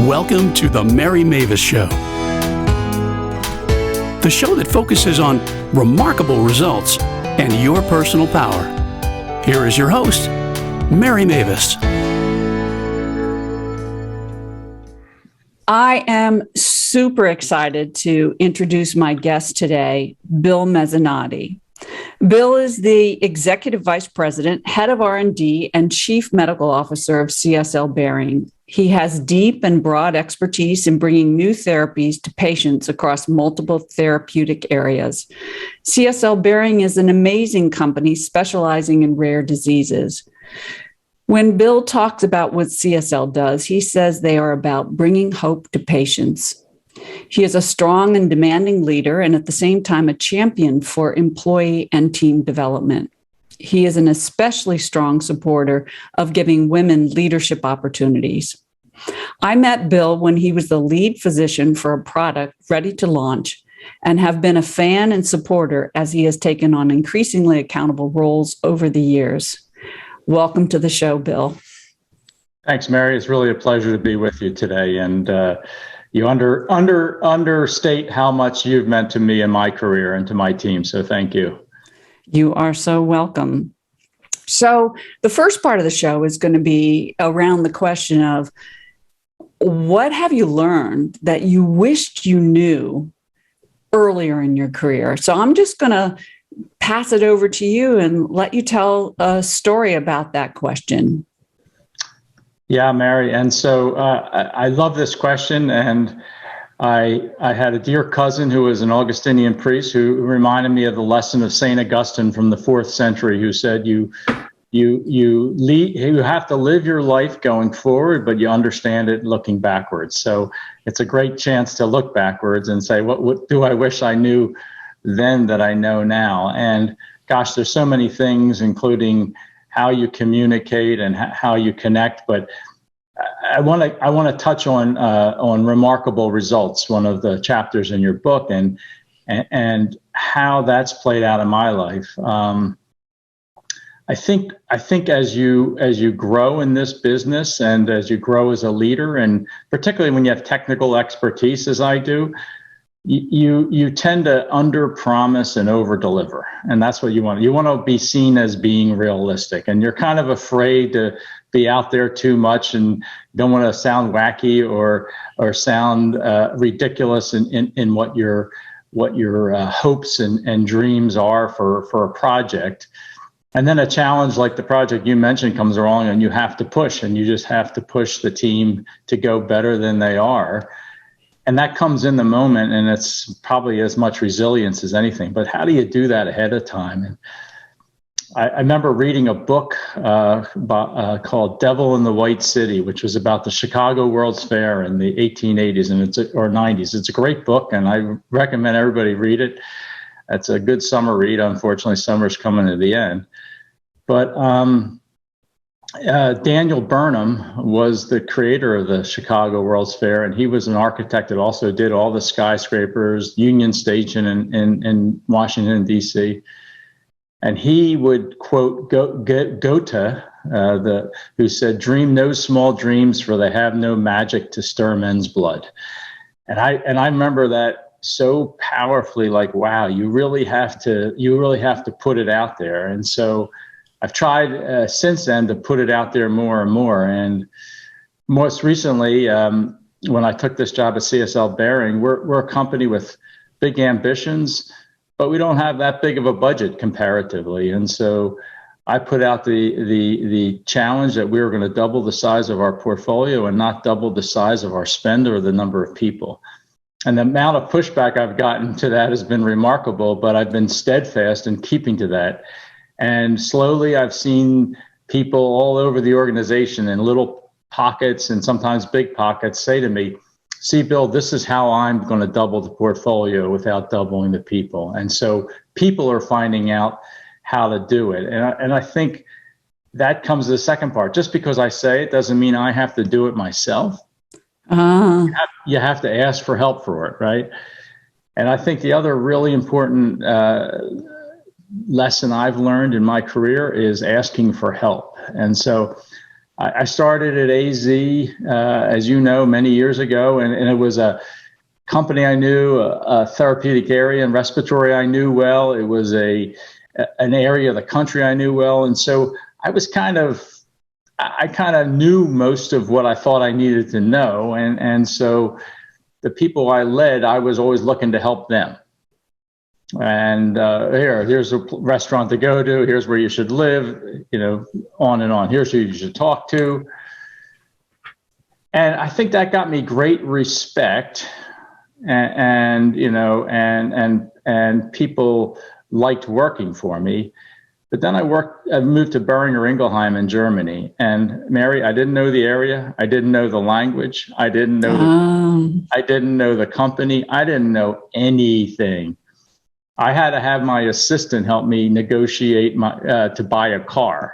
Welcome to the Mary Mavis Show, the show that focuses on remarkable results and your personal power. Here is your host, Mary Mavis. I am super excited to introduce my guest today, Bill Mezzanotte. Bill is the Executive Vice President, Head of R&D, and Chief Medical Officer of CSL Behring. He has deep and broad expertise in bringing new therapies to patients across multiple therapeutic areas. CSL Behring is an amazing company specializing in rare diseases. When Bill talks about what CSL does, he says they are about bringing hope to patients. He is a strong and demanding leader and at the same time a champion for employee and team development. He is an especially strong supporter of giving women leadership opportunities. I met Bill when he was the lead physician for a product ready to launch and have been a fan and supporter as he has taken on increasingly accountable roles over the years. Welcome to the show, Bill. Thanks, Mary. It's really a pleasure to be with you today. And you understate how much you've meant to me in my career and to my team. So thank you. You are so welcome. So the first part of the show is going to be around the question of what have you learned that you wished you knew earlier in your career? So I'm just going to pass it over to you and let you tell a story about that question. Yeah, Mary. And so I love this question. And I had a dear cousin who was an Augustinian priest who reminded me of the lesson of St. Augustine from the 4th century, who said, you have to live your life going forward, but you understand it looking backwards. So it's a great chance to look backwards and say, what do I wish I knew then that I know now? And gosh, there's so many things, including how you communicate and how you connect. But I want to touch on remarkable results, one of the chapters in your book, and how that's played out in my life. I think as you grow in this business and as you grow as a leader, and particularly when you have technical expertise, as I do, you tend to under-promise and over-deliver, and that's what you want. You want to be seen as being realistic, and you're kind of afraid to be out there too much and don't want to sound wacky or sound ridiculous in what your hopes and dreams are for a project. And then a challenge like the project you mentioned comes along, and you have to push, and you just have to push the team to go better than they are. And that comes in the moment, and it's probably as much resilience as anything. But how do you do that ahead of time? And I remember reading a book called Devil in the White City, which was about the Chicago World's Fair in the 1880s or 90s. It's a great book, and I recommend everybody read it. It's a good summer read. Unfortunately, summer's coming to the end. But Daniel Burnham was the creator of the Chicago World's Fair, and he was an architect that also did all the skyscrapers, Union Station in Washington, D.C. And he would quote Goethe, who said, "Dream no small dreams, for they have no magic to stir men's blood." And I remember that so powerfully, like, wow, you really have to put it out there. And so I've tried since then to put it out there more and more. And most recently, when I took this job at CSL Behring, we're a company with big ambitions, but we don't have that big of a budget comparatively. And so I put out the challenge that we were going to double the size of our portfolio and not double the size of our spend or the number of people. And the amount of pushback I've gotten to that has been remarkable, but I've been steadfast in keeping to that. And slowly I've seen people all over the organization in little pockets and sometimes big pockets say to me, "See, Bill, this is how I'm going to double the portfolio without doubling the people." And so people are finding out how to do it. And I think that comes to the second part. Just because I say it doesn't mean I have to do it myself. You have to ask for help for it, right? And I think the other really important lesson I've learned in my career is asking for help. And so I started at AZ, as you know, many years ago, and it was a company I knew, a therapeutic area and respiratory I knew well. It was an area of the country I knew well, and so I kind of knew most of what I thought I needed to know, and so the people I led, I was always looking to help them. And here's a restaurant to go to. Here's where you should live. On and on. Here's who you should talk to. And I think that got me great respect, and people liked working for me. But then I moved to Behring or Ingelheim in Germany. And Mary, I didn't know the area. I didn't know the language. I didn't know the company. I didn't know anything. I had to have my assistant help me negotiate to buy a car.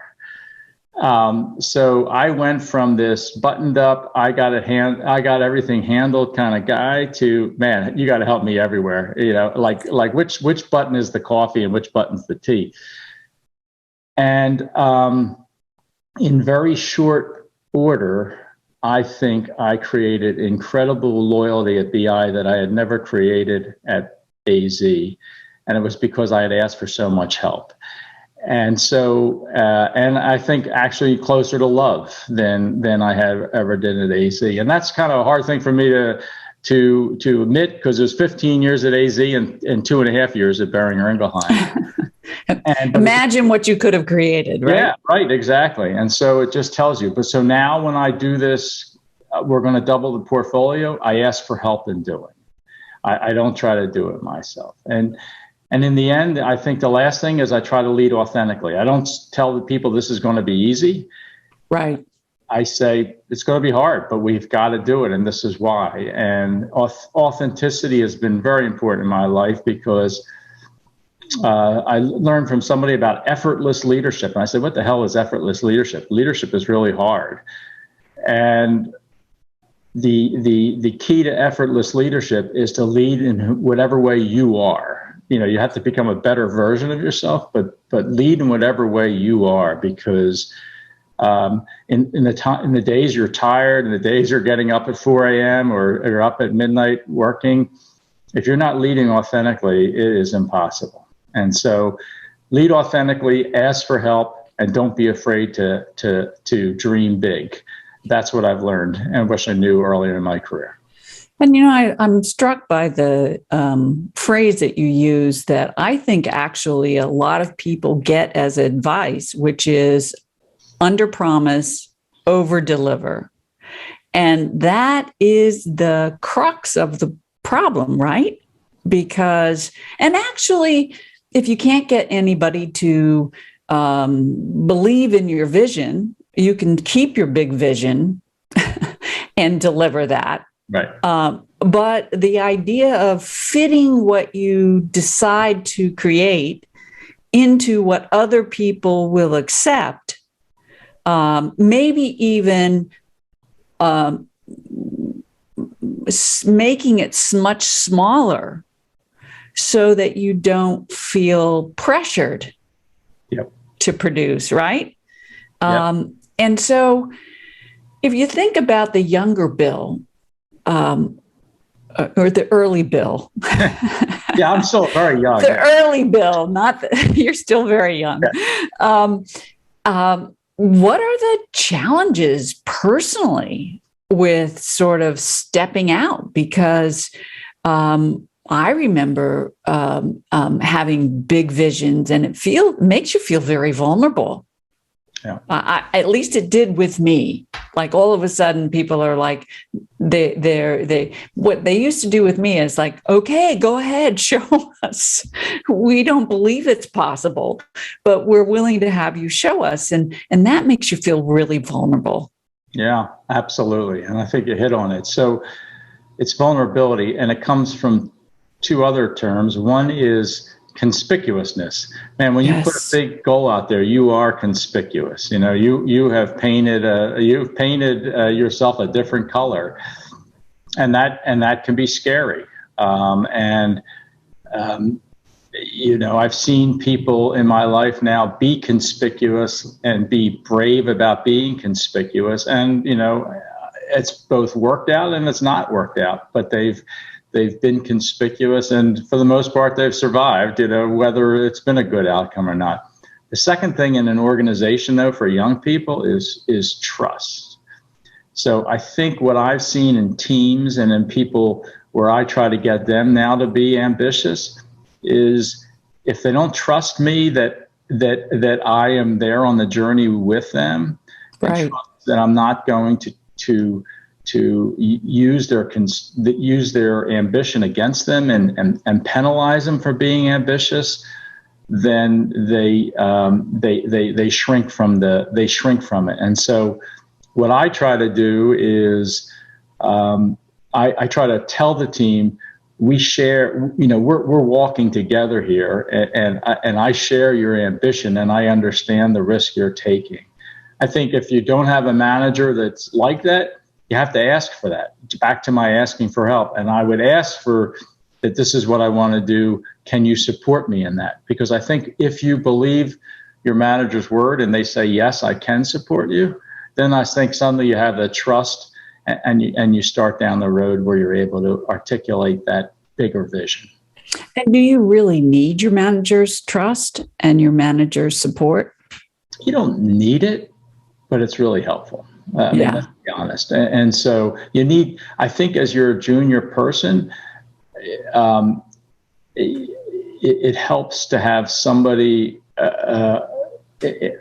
So I went from this buttoned up, I got everything handled kind of guy to, man, you got to help me everywhere. Like which button is the coffee and which button's the tea. And in very short order, I think I created incredible loyalty at BI that I had never created at AZ. And it was because I had asked for so much help. And so, and I think actually closer to love than I have ever did at AZ. And that's kind of a hard thing for me to admit, because it was 15 years at AZ and 2.5 years at Behring or Ingelheim. And imagine what you could have created, right? Yeah, right, exactly. And so it just tells you. But so now when I do this, we're going to double the portfolio. I ask for help in doing. I don't try to do it myself. And in the end, I think the last thing is I try to lead authentically. I don't tell the people this is going to be easy. Right. I say it's going to be hard, but we've got to do it, and this is why. And authenticity has been very important in my life, because I learned from somebody about effortless leadership. And I said, what the hell is effortless leadership? Leadership is really hard. And the key to effortless leadership is to lead in whatever way you are. You have to become a better version of yourself, but lead in whatever way you are, because in the days you're tired, and the days you're getting up at 4 a.m. or you're up at midnight working, if you're not leading authentically, it is impossible. And so lead authentically, ask for help, and don't be afraid to dream big. That's what I've learned and wish I knew earlier in my career. And, I'm struck by the phrase that you use that I think actually a lot of people get as advice, which is under promise, over deliver. And that is the crux of the problem, right? Because, and actually, if you can't get anybody to believe in your vision, you can keep your big vision and deliver that. Right. But the idea of fitting what you decide to create into what other people will accept, maybe even making it much smaller so that you don't feel pressured to produce, right? Yep. And so if you think about the younger Bill, or the early Bill. Yeah, I'm still very young. Early Bill, you're still very young. Yeah. What are the challenges personally with sort of stepping out? Because I remember having big visions, and it makes you feel very vulnerable. Yeah. At least it did with me. Like all of a sudden, people are like, what they used to do with me is like, okay, go ahead, show us. We don't believe it's possible, but we're willing to have you show us, and that makes you feel really vulnerable. Yeah, absolutely, and I think you hit on it. So it's vulnerability, and it comes from two other terms. One is conspicuousness. Man, when you put a big goal out there, you are conspicuous. You have painted yourself a different color, and that can be scary. I've seen people in my life now be conspicuous and be brave about being conspicuous. And, it's both worked out and it's not worked out, but they've been conspicuous, and for the most part, they've survived, whether it's been a good outcome or not. The second thing in an organization, though, for young people is trust. So I think what I've seen in teams and in people where I try to get them now to be ambitious is, if they don't trust me that I am there on the journey with them, right, that I'm not going to use their ambition against them and penalize them for being ambitious, then they shrink from it. And so what I try to do is I try to tell the team, we share, we're walking together here, and I share your ambition, and I understand the risk you're taking. I think if you don't have a manager that's like that, you have to ask for that. Back to my asking for help. And I would ask for that, this is what I want to do. Can you support me in that? Because I think if you believe your manager's word and they say, yes, I can support you, then I think suddenly you have the trust, and you start down the road where you're able to articulate that bigger vision. And do you really need your manager's trust and your manager's support? You don't need it, but it's really helpful. I mean, let's be honest. And so you need, I think, as you're a junior person, it helps to have somebody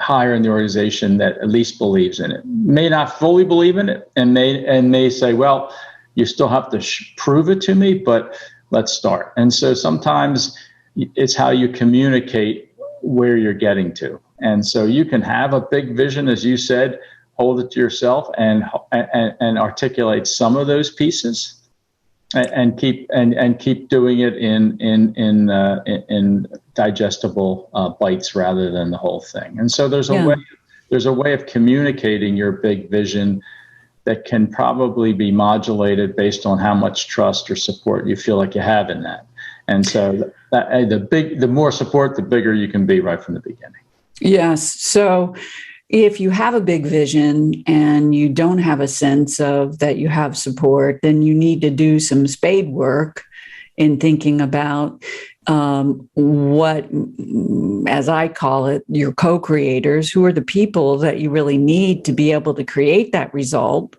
higher in the organization that at least believes in it. May not fully believe in it, and may say, well, you still have to prove it to me, but let's start. And so sometimes it's how you communicate where you're getting to. And so you can have a big vision, as you said, hold it to yourself and articulate some of those pieces, and keep doing it in digestible bites rather than the whole thing. And so there's a way of communicating your big vision that can probably be modulated based on how much trust or support you feel like you have in that. And so the more support, the bigger you can be right from the beginning. Yes. So if you have a big vision and you don't have a sense of that you have support, then you need to do some spade work in thinking about what, as I call it, your co-creators, who are the people that you really need to be able to create that result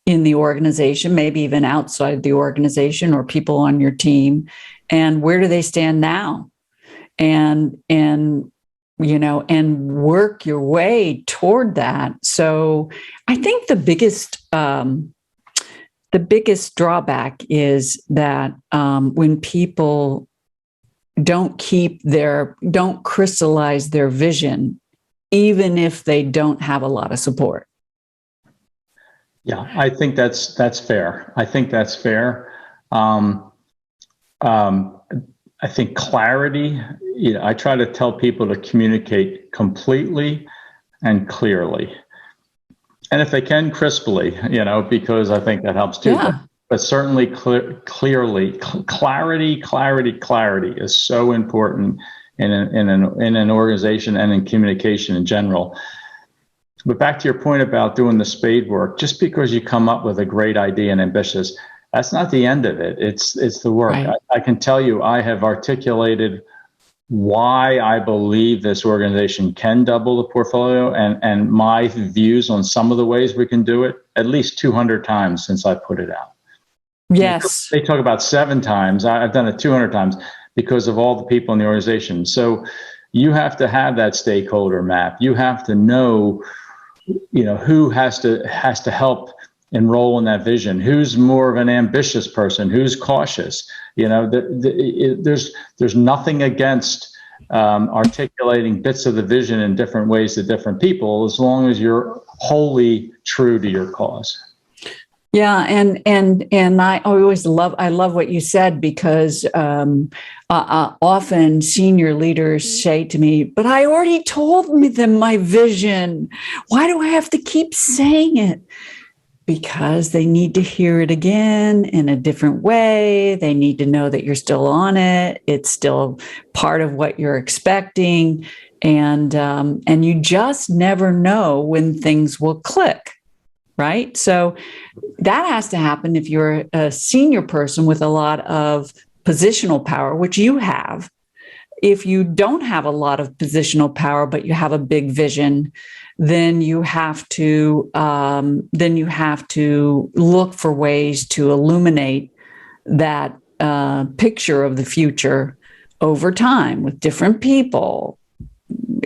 in the organization, maybe even outside the organization, or people on your team, and where do they stand now? And work your way toward that. So I think the biggest drawback is that when people don't crystallize their vision, even if they don't have a lot of support. Yeah, I think that's fair. I think that's fair. I think clarity, I try to tell people to communicate completely and clearly. And if they can, crisply, because I think that helps too. Yeah. But certainly clearly, clarity is so important in an organization and in communication in general. But back to your point about doing the spade work, just because you come up with a great idea and ambitious, that's not the end of it. It's the work. Right. I can tell you, I have articulated why I believe this organization can double the portfolio, and my views on some of the ways we can do it at least 200 times since I put it out. Yes. They talk about 7 times. I've done it 200 times because of all the people in the organization. So you have to have that stakeholder map. You have to know, who has to help enroll in that vision, who's more of an ambitious person, who's cautious. There's nothing against articulating bits of the vision in different ways to different people, as long as you're wholly true to your cause. Yeah, and I love what you said, because often senior leaders say to me, "But I already told them my vision. Why do I have to keep saying it?" because they need to hear it again in a different way. They need to know that you're still on it. It's still part of what you're expecting. And you just never know when things will click, right? So that has to happen if you're a senior person with a lot of positional power, which you have. If you don't have a lot of positional power, but you have a big vision, then you have to look for ways to illuminate that picture of the future over time with different people,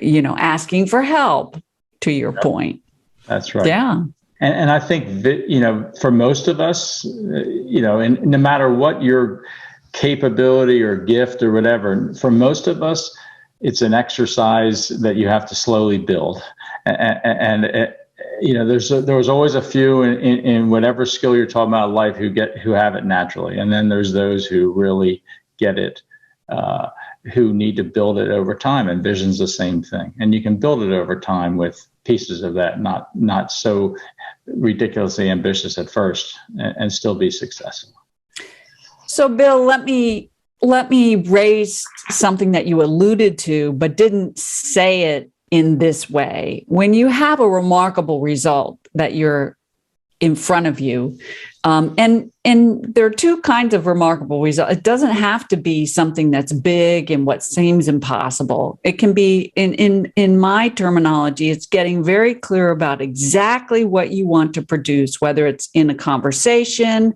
asking for help, to your point. That's right. Yeah. And I think that, for most of us, and no matter what your capability or gift or whatever, for most of us, it's an exercise that you have to slowly build. And there was always a few in whatever skill you're talking about in life who have it naturally. And then there's those who really get it, who need to build it over time. And vision's the same thing. And you can build it over time with pieces of that, not so ridiculously ambitious at first, and still be successful. So, Bill, let me raise something that you alluded to, but didn't say it in this way. When you have a remarkable result that you're in front of you, and there are two kinds of remarkable results. It doesn't have to be something that's big and what seems impossible. It can be, in my terminology, it's getting very clear about exactly what you want to produce, whether it's in a conversation,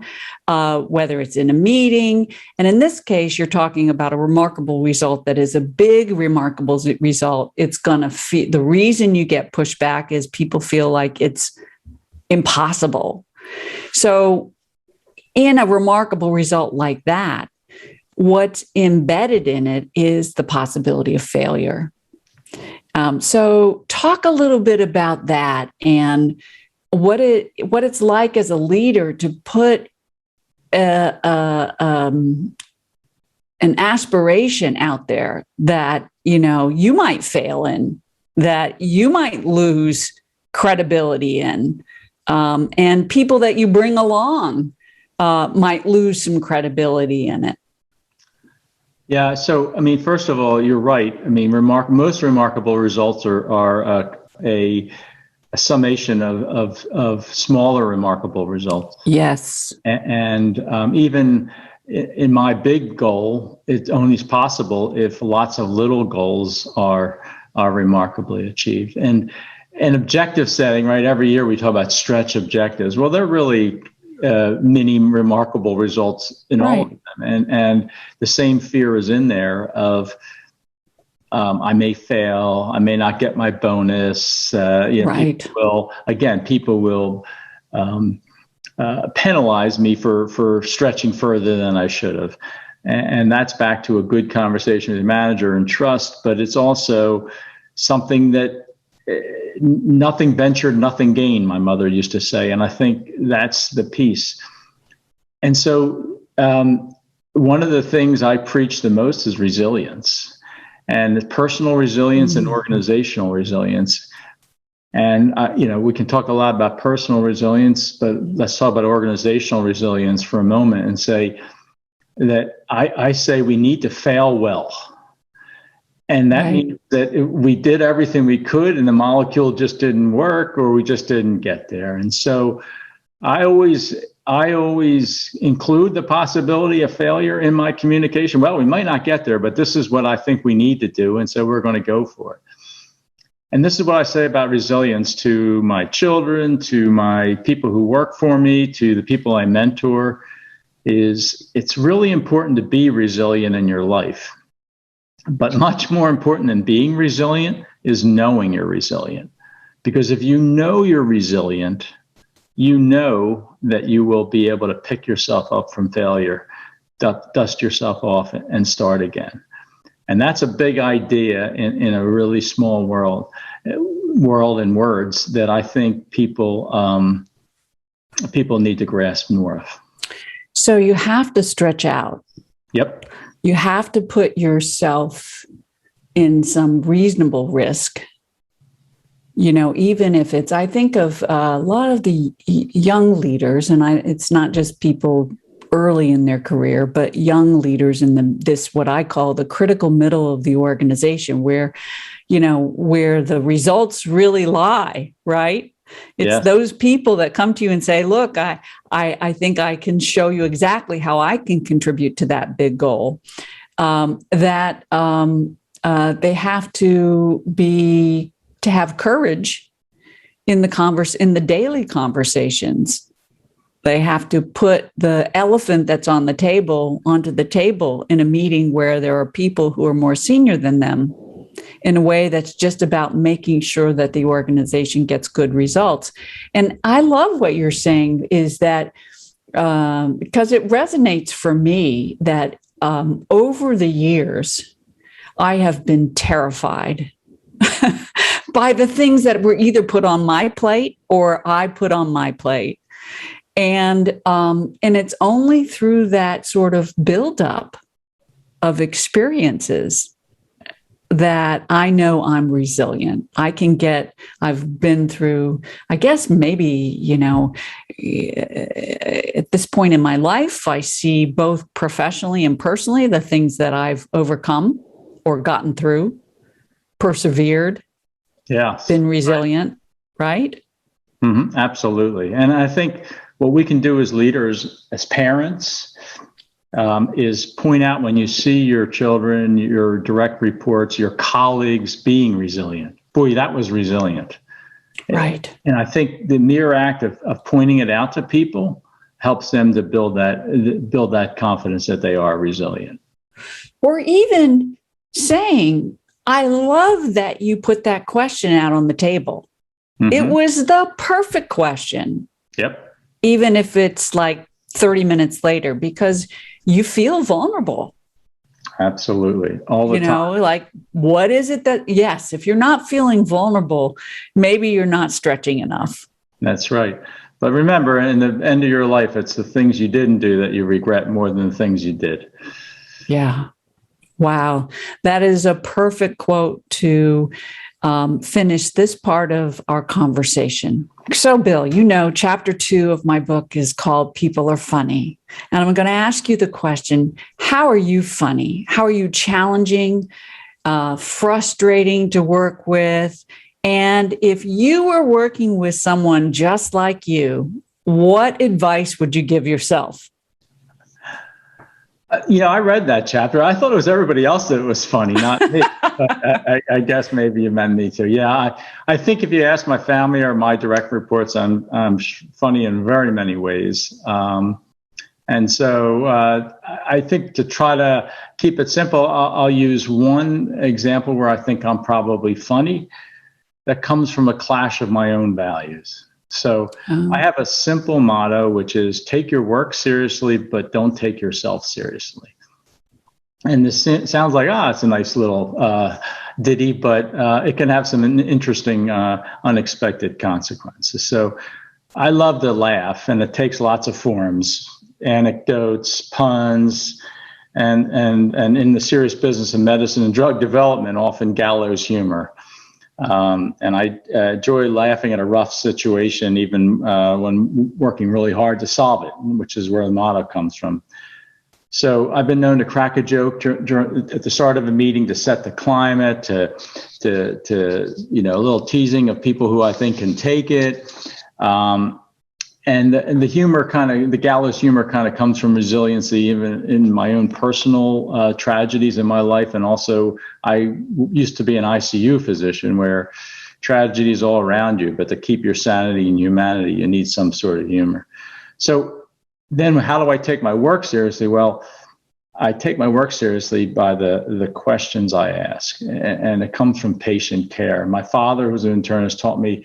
whether it's in a meeting. And in this case, you're talking about a remarkable result that is a big, remarkable result. It's going to feel, the reason you get pushback is people feel like it's impossible. So in a remarkable result like that, what's embedded in it is the possibility of failure. So talk a little bit about that and what it's like as a leader to put an aspiration out there that, you might fail in, that you might lose credibility in. And people that you bring along might lose some credibility in it. Yeah. So, first of all, you're right. Most remarkable results are a summation of smaller remarkable results. Yes. And even in my big goal, it's only possible if lots of little goals are remarkably achieved. And objective setting, right? Every year we talk about stretch objectives. Well, they're really mini remarkable results in all of them. And the same fear is in there of I may fail, I may not get my bonus. People will penalize me for stretching further than I should have. And that's back to a good conversation with the manager and trust, but it's also something that nothing ventured, nothing gained, my mother used to say. And I think that's the piece. And so one of the things I preach the most is resilience, and personal resilience and organizational resilience. And, we can talk a lot about personal resilience, but let's talk about organizational resilience for a moment and say that I say we need to fail well. And that means that we did everything we could and the molecule just didn't work, or we just didn't get there. And so I always include the possibility of failure in my communication. Well, we might not get there, but this is what I think we need to do. And so we're going to go for it. And this is what I say about resilience to my children, to my people who work for me, to the people I mentor, is it's really important to be resilient in your life. But much more important than being resilient is knowing you're resilient. Because if you know you're resilient, you know that you will be able to pick yourself up from failure, dust yourself off, and start again. And that's a big idea in a really small world in words that I think people need to grasp more of. So you have to stretch out. Yep. You have to put yourself in some reasonable risk even if it's, I think of a lot of the young leaders, and it's not just people early in their career, but young leaders in this, what I call the critical middle of the organization, where the results really lie, right? It's those people that come to you and say, look, I think I can show you exactly how I can contribute to that big goal. They have to have courage in the daily conversations. They have to put the elephant that's on the table onto the table in a meeting where there are people who are more senior than them, in a way that's just about making sure that the organization gets good results. And I love what you're saying, is that because it resonates for me that over the years, I have been terrified by the things that were either put on my plate or I put on my plate. And it's only through that sort of buildup of experiences that I know I'm resilient. I've been through, I guess maybe, at this point in my life, I see both professionally and personally the things that I've overcome or gotten through, persevered, been resilient, right? Mm-hmm, absolutely. And I think what we can do as leaders, as parents, is point out when you see your children, your direct reports, your colleagues being resilient. Boy, that was resilient. Right. And I think the mere act of pointing it out to people helps them to build that confidence that they are resilient. Or even saying, I love that you put that question out on the table. Mm-hmm. It was the perfect question. Yep. Even if it's like 30 minutes later, because you feel vulnerable. Absolutely. All the time. Like, what is it yes, if you're not feeling vulnerable, maybe you're not stretching enough. That's right. But remember, in the end of your life, it's the things you didn't do that you regret more than the things you did. Yeah. Wow. That is a perfect quote to finish this part of our conversation. So, Bill, chapter 2 of my book is called People Are Funny. And I'm going to ask you the question, how are you funny? How are you challenging, frustrating to work with? And if you were working with someone just like you, what advice would you give yourself? I read that chapter. I thought it was everybody else that was funny, not me. I guess maybe you meant me too. Yeah, I think if you ask my family or my direct reports, I'm funny in very many ways. And so I think to try to keep it simple, I'll use one example where I think I'm probably funny that comes from a clash of my own values. So I have a simple motto, which is take your work seriously, but don't take yourself seriously. And this sounds like, it's a nice little ditty, but it can have some interesting, unexpected consequences. So I love to laugh, and it takes lots of forms, anecdotes, puns, and in the serious business of medicine and drug development, often gallows humor. And I enjoy laughing at a rough situation, even when working really hard to solve it, which is where the motto comes from. So I've been known to crack a joke at the start of a meeting to set the climate, to a little teasing of people who I think can take it. And the humor the gallows humor comes from resiliency, even in my own personal tragedies in my life. And also, I used to be an ICU physician where tragedy is all around you, but to keep your sanity and humanity, you need some sort of humor. So then how do I take my work seriously? Well, I take my work seriously by the questions I ask, and it comes from patient care. My father, who was an internist, taught me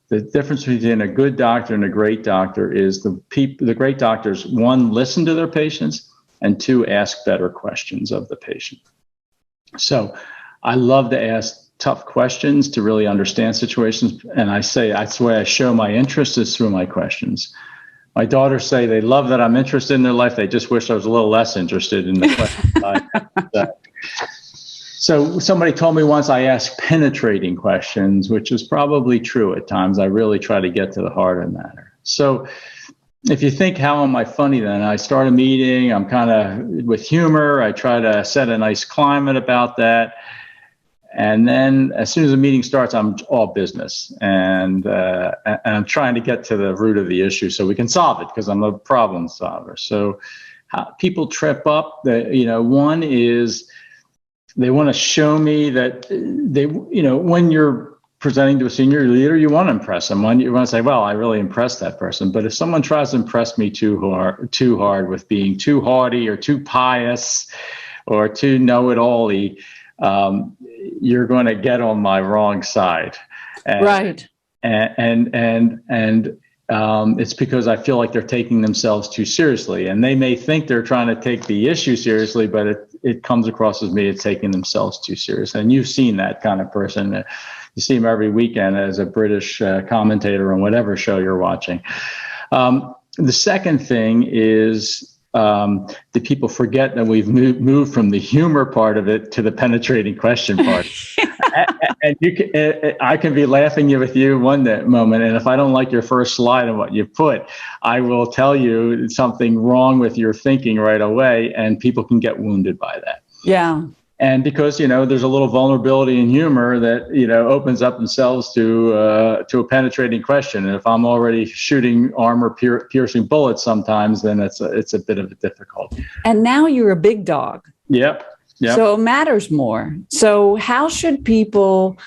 the difference between a good doctor and a great doctor is the great doctors, one, listen to their patients, and two, ask better questions of the patient. So I love to ask tough questions to really understand situations. And I say that's the way I show my interest is through my questions. My daughters say they love that I'm interested in their life. They just wish I was a little less interested in the questions I ask. So somebody told me once I ask penetrating questions, which is probably true at times. I really try to get to the heart of the matter. So if you think, how am I funny then? I start a meeting, I'm kind of with humor. I try to set a nice climate about that. And then as soon as the meeting starts, I'm all business. And I'm trying to get to the root of the issue so we can solve it, because I'm a problem solver. So people trip up. One is, they want to show me that when you're presenting to a senior leader, you want to impress someone. You want to say, well, I really impressed that person. But if someone tries to impress me too hard with being too haughty or too pious or too know-it-all-y, you're going to get on my wrong side. Right. And it's because I feel like they're taking themselves too seriously, and they may think they're trying to take the issue seriously, but it comes across as me as taking themselves too serious. And you've seen that kind of person. You see them every weekend as a British commentator on whatever show you're watching. The second thing is, the people forget that we've moved from the humor part of it to the penetrating question part. And I can be laughing with you one moment, and if I don't like your first slide and what you put, I will tell you something wrong with your thinking right away, and people can get wounded by that. Yeah. And because, there's a little vulnerability in humor that, opens up themselves to a penetrating question. And if I'm already shooting armor piercing bullets sometimes, then it's a bit of a difficulty. And now you're a big dog. Yep. So it matters more. So how should people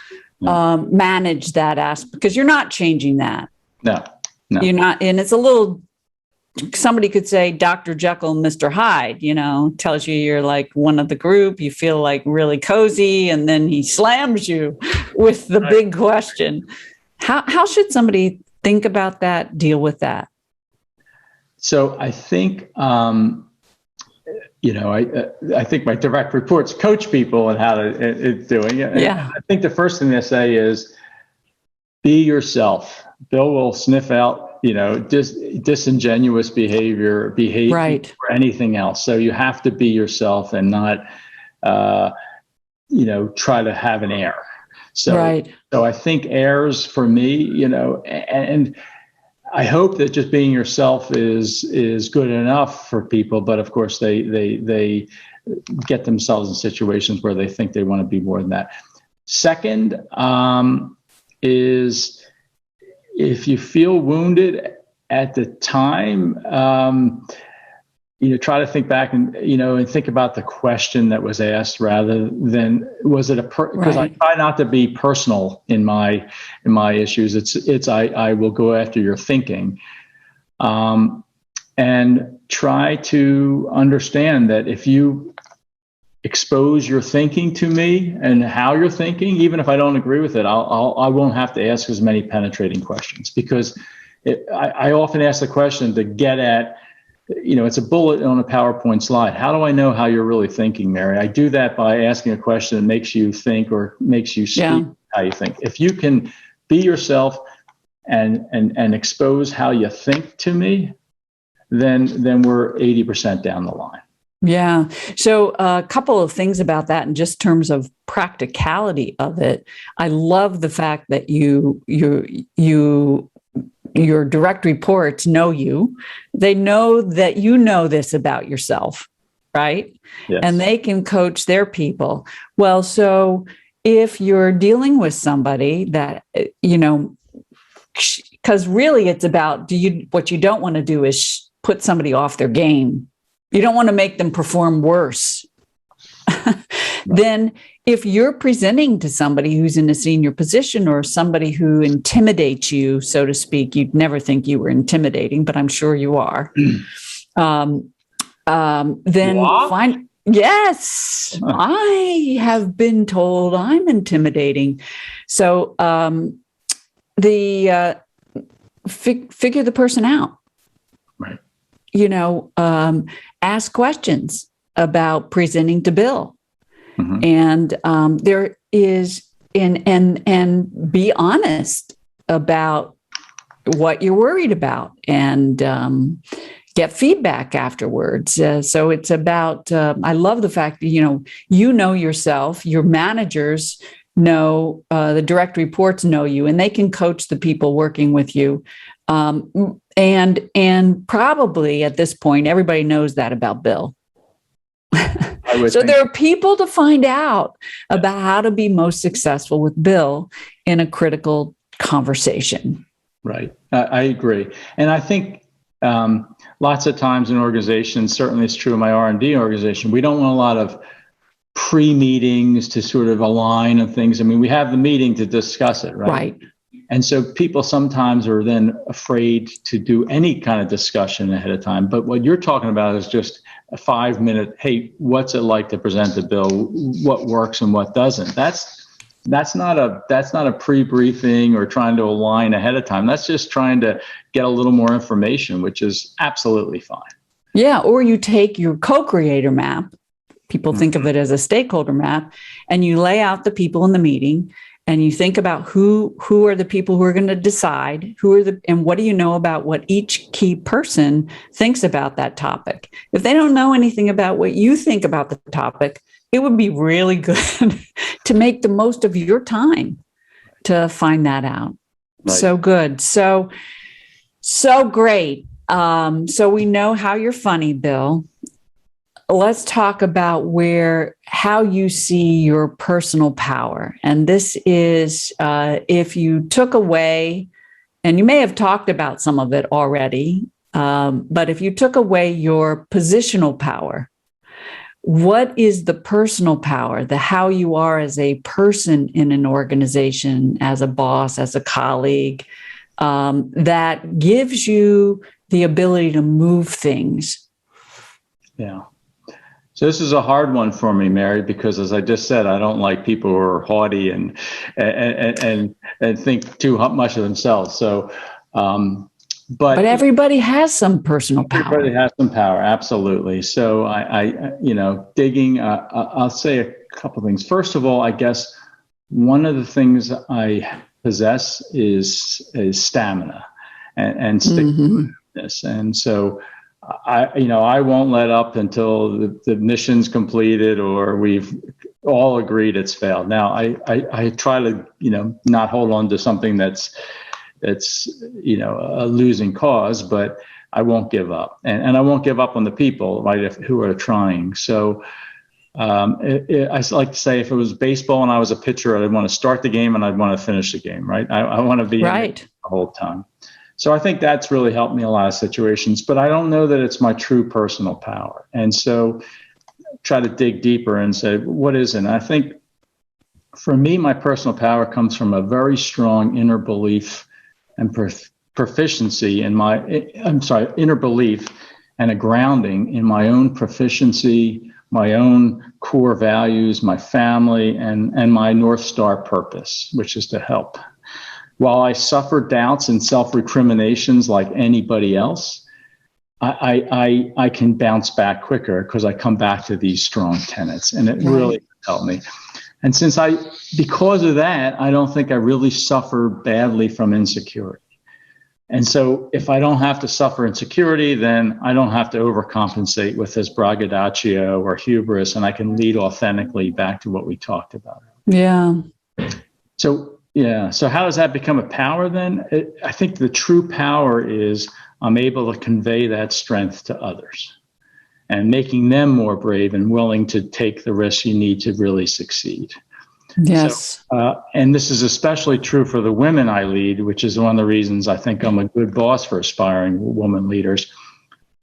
manage that aspect? Because you're not changing that. No. You're not. And it's a little, somebody could say Dr. Jekyll and Mr. Hyde, tells you you're like one of the group, you feel like really cozy, and then he slams you with the big question. How should somebody think about that, deal with that? So I think, I think my direct reports coach people on how to doing it. Yeah. I think the first thing they say is, be yourself. Bill will sniff out disingenuous behavior right. or anything else. So you have to be yourself and not, try to have an air. So, right. So I think airs for me, and I hope that just being yourself is good enough for people. But of course, they get themselves in situations where they think they want to be more than that. Second, is, if you feel wounded at the time, try to think back and think about the question that was asked rather than was it because I try not to be personal in my issues. It's I will go after your thinking, and try to understand that if you expose your thinking to me and how you're thinking, even if I don't agree with it, I won't have to ask as many penetrating questions, because I often ask the question to get at, it's a bullet on a PowerPoint slide. How do I know how you're really thinking, Mary? I do that by asking a question that makes you think or makes you speak how you think. If you can be yourself and expose how you think to me, then we're 80% down the line. Yeah. So a couple of things about that in just terms of practicality of it. I love the fact that your direct reports know you. They know that you know this about yourself, right? Yes. And they can coach their people. Well, so if you're dealing with somebody that, because really it's about, what you don't want to do is put somebody off their game. You don't want to make them perform worse. Then if you're presenting to somebody who's in a senior position or somebody who intimidates you, so to speak, you'd never think you were intimidating, but I'm sure you are. Then find, yes, I have been told I'm intimidating. So figure the person out. Right. Ask questions about presenting to Bill. Mm-hmm. And there is, and be honest about what you're worried about. And get feedback afterwards. So it's about, I love the fact that, you know yourself, your managers know, the direct reports know you, and they can coach the people working with you. And probably at this point, everybody knows that about Bill. So there are people to find out about how to be most successful with Bill in a critical conversation. Right. I agree. And I think lots of times in organizations, certainly it's true in my R&D organization, we don't want a lot of pre-meetings to sort of align and things. I mean, we have the meeting to discuss it, right? Right. And so people sometimes are then afraid to do any kind of discussion ahead of time. But what you're talking about is just a 5-minute, hey, what's it like to present the bill? What works and what doesn't? That's not a pre-briefing or trying to align ahead of time. That's just trying to get a little more information, which is absolutely fine. Yeah. Or you take your co-creator map. People think of it as a stakeholder map, and you lay out the people in the meeting, and you think about who are the people who are going to decide, and what do you know about what each key person thinks about that topic. If they don't know anything about what you think about the topic, it would be really good to make the most of your time to find that out. Right. So good. So great. So we know how you're funny, Bill. Let's talk about how you see your personal power. And this is if you took away, and you may have talked about some of it already, but if you took away your positional power, what is the personal power, the how you are as a person in an organization, as a boss, as a colleague, that gives you the ability to move things? Yeah. So this is a hard one for me, Mary, because as I just said, I don't like people who are haughty and think too much of themselves. So, but everybody has some personal power. Everybody has some power, absolutely. So I digging. I'll say a couple things. First of all, I guess one of the things I possess is stamina and stick-to-itiveness, and so. I won't let up until the mission's completed or we've all agreed it's failed. Now, I try to, not hold on to something that's a losing cause, but I won't give up. And I won't give up on the people, right, who are trying. So I like to say if it was baseball and I was a pitcher, I'd want to start the game and I'd want to finish the game, right? I want to be right the whole time. So I think that's really helped me in a lot of situations, but I don't know that it's my true personal power. And so try to dig deeper and say, what is it? And I think for me, my personal power comes from a very strong inner belief and proficiency in inner belief and a grounding in my own proficiency, my own core values, my family, and my North Star purpose, which is to help. While I suffer doubts and self-recriminations like anybody else, I can bounce back quicker because I come back to these strong tenets, and it really helped me. And because of that, I don't think I really suffer badly from insecurity. And so if I don't have to suffer insecurity, then I don't have to overcompensate with this braggadocio or hubris, and I can lead authentically back to what we talked about. Yeah. So how does that become a power then? I think the true power is I'm able to convey that strength to others and making them more brave and willing to take the risks you need to really succeed. Yes. So, and this is especially true for the women I lead, which is one of the reasons I think I'm a good boss for aspiring women leaders.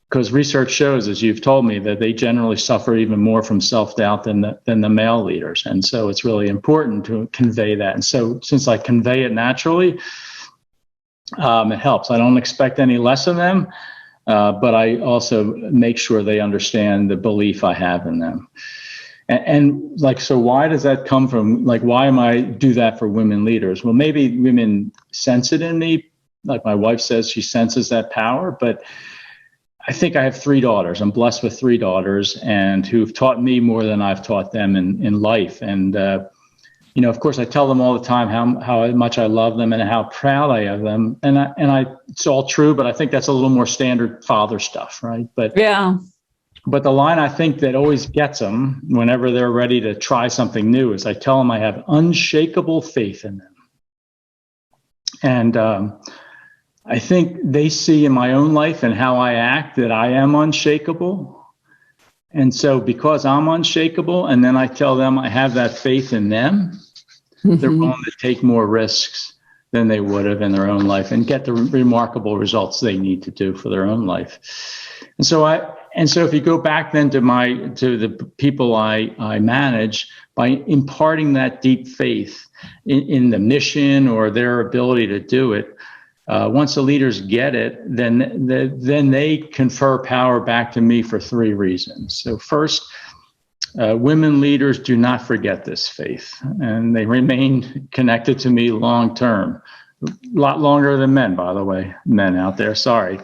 Because research shows, as you've told me, that they generally suffer even more from self-doubt than the male leaders. And so it's really important to convey that. And so since I convey it naturally, it helps. I don't expect any less of them, but I also make sure they understand the belief I have in them. And so why does that come from? Why am I do that for women leaders? Well, maybe women sense it in me. Like my wife says, she senses that power, but I think I have 3 daughters. I'm blessed with 3 daughters and who've taught me more than I've taught them in life. And Of course, I tell them all the time how much I love them and how proud I am of them. And it's all true, but I think that's a little more standard father stuff, right? But the line I think that always gets them whenever they're ready to try something new is I tell them I have unshakable faith in them. And I think they see in my own life and how I act that I am unshakable. And so because I'm unshakable, and then I tell them I have that faith in them, they're willing to take more risks than they would have in their own life and get the remarkable results they need to do for their own life. And so if you go back then to the people I manage, by imparting that deep faith in the mission or their ability to do it, once the leaders get it, then they confer power back to me for 3 reasons. So first, women leaders do not forget this faith, and they remain connected to me long term. A lot longer than men, by the way, men out there, sorry.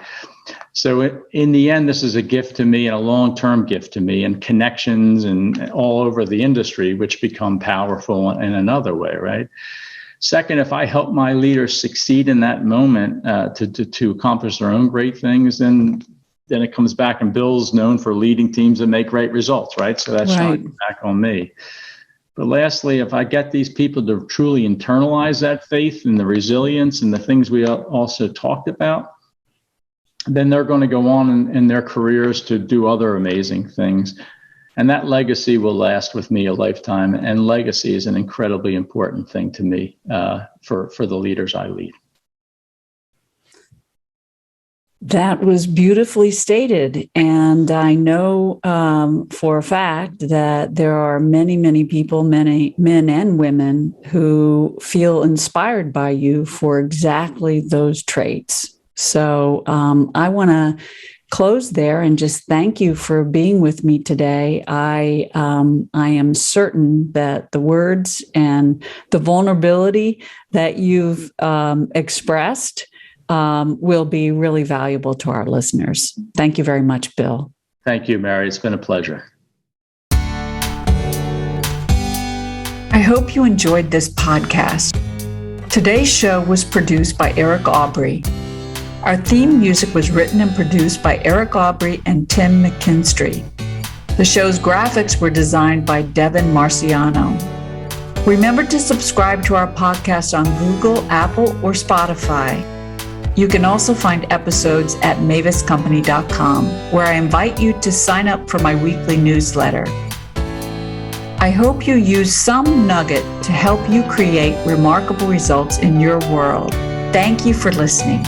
So in the end, this is a gift to me and a long-term gift to me, and connections and all over the industry, which become powerful in another way, right? Second, if I help my leaders succeed in that moment to accomplish their own great things, then it comes back, and Bill's known for leading teams that make great results, right? So that's shining back on me. But lastly, if I get these people to truly internalize that faith and the resilience and the things we also talked about, then they're going to go on in their careers to do other amazing things. And that legacy will last with me a lifetime. And legacy is an incredibly important thing to me for the leaders I lead. That was beautifully stated. And I know for a fact that there are many, many people, many men and women who feel inspired by you for exactly those traits. So I want to close there and just thank you for being with me today. I am certain that the words and the vulnerability that you've expressed will be really valuable to our listeners. Thank you very much, Bill. Thank you, Mary. It's been a pleasure. I hope you enjoyed this podcast. Today's show was produced by Eric AUBREY. Our theme music was written and produced by Eric AUBREY and Tim McKinstry. The show's graphics were designed by DEVON MARCIANO. Remember to subscribe to our podcast on Google, Apple, or Spotify. You can also find episodes at maviscompany.com, where I invite you to sign up for my weekly newsletter. I hope you use some nugget to help you create remarkable results in your world. Thank you for listening.